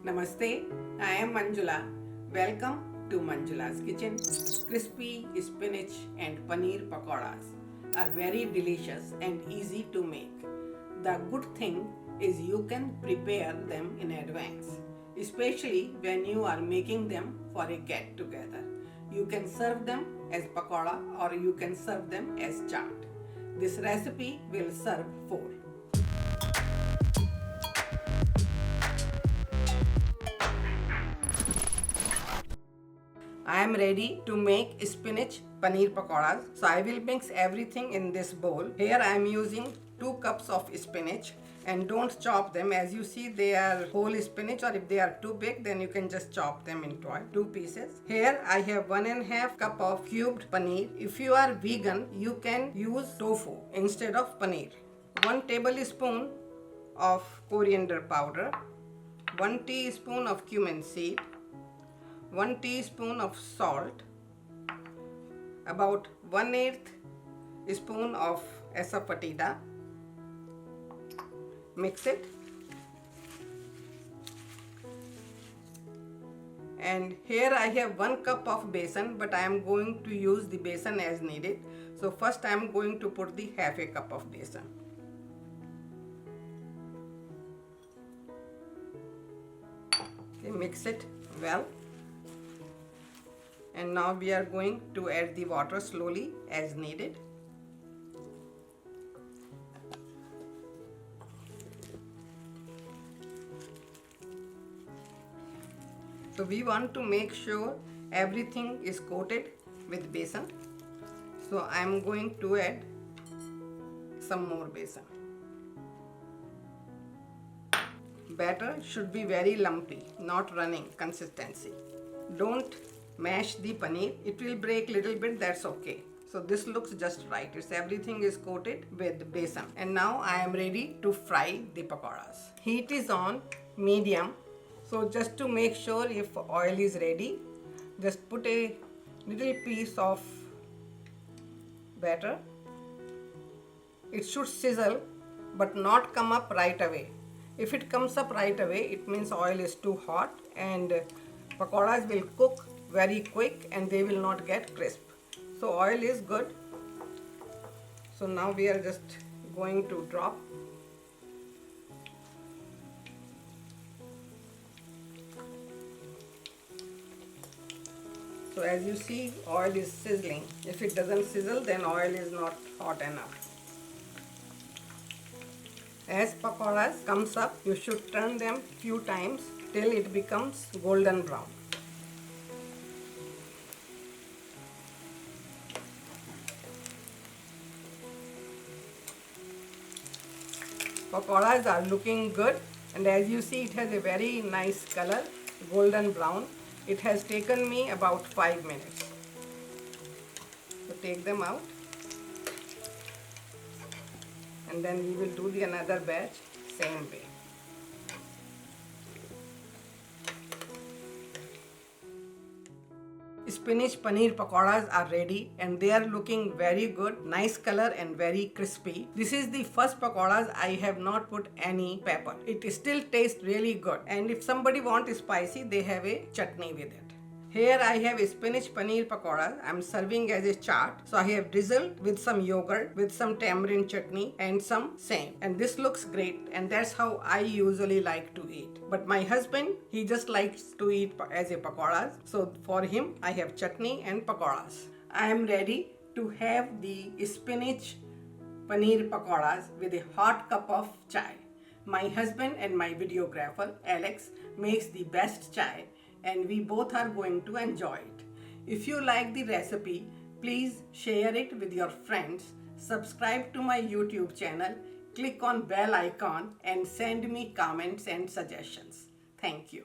Namaste, I am Manjula. Welcome to Manjula's Kitchen. Crispy spinach and paneer pakoras are very delicious and easy to make. The good thing is you can prepare them in advance, especially when you are making them for a get together. You can serve them as pakora or you can serve them as chaat. This recipe will serve 4. I am ready to make spinach paneer pakoras. So I will mix everything in this bowl. Here I am using 2 cups of spinach, and don't chop them. As you see, they are whole spinach, or if they are too big then you can just chop them into 2 pieces. Here I have 1.5 cup of cubed paneer. If you are vegan, you can use tofu instead of paneer. 1 tablespoon of coriander powder, 1 teaspoon of cumin seed, 1 teaspoon of salt, about 1/8 spoon of asafetida. Mix it, and here I have 1 cup of besan, but I am going to use the besan as needed. So first I am going to put the half a cup of besan. Okay, mix it well. And now we are going to add the water slowly as needed. So we want to make sure everything is coated with besan. So I am going to add some more besan. Batter should be very lumpy, not running consistency. Don't mash the paneer, it will break little bit, that's okay. So this looks just right. It's everything is coated with besan. And now I am ready to fry the pakoras. Heat is on medium. So just to make sure if oil is ready, just put a little piece of batter. It should sizzle but not come up right away. If it comes up right away, it means oil is too hot and pakoras will cook very quick and they will not get crisp. So oil is good. So now we are just going to drop. So as you see, oil is sizzling. If it doesn't sizzle, then oil is not hot enough. As pakoras comes up, you should turn them few times till it becomes golden brown. Pakoras are looking good, and as you see, it has a very nice color, golden brown. It has taken me about 5 minutes. So take them out, and then we will do the another batch same way. Spinach paneer pakoras are ready and they are looking very good, nice color and very crispy. This is the first pakoras I have not put any pepper. It still tastes really good, and if somebody wants spicy, they have a chutney with it. Here I have spinach paneer pakoras. I am serving as a chaat. So I have drizzled with some yogurt, with some tamarind chutney and some same. And this looks great, and that's how I usually like to eat. But my husband, he just likes to eat as a pakoras. So for him, I have chutney and pakoras. I am ready to have the spinach paneer pakoras with a hot cup of chai. My husband and my videographer, Alex, makes the best chai, and we both are going to enjoy it. If you like the recipe, please share it with your friends, subscribe to my YouTube channel, click on bell icon and send me comments and suggestions. Thank you.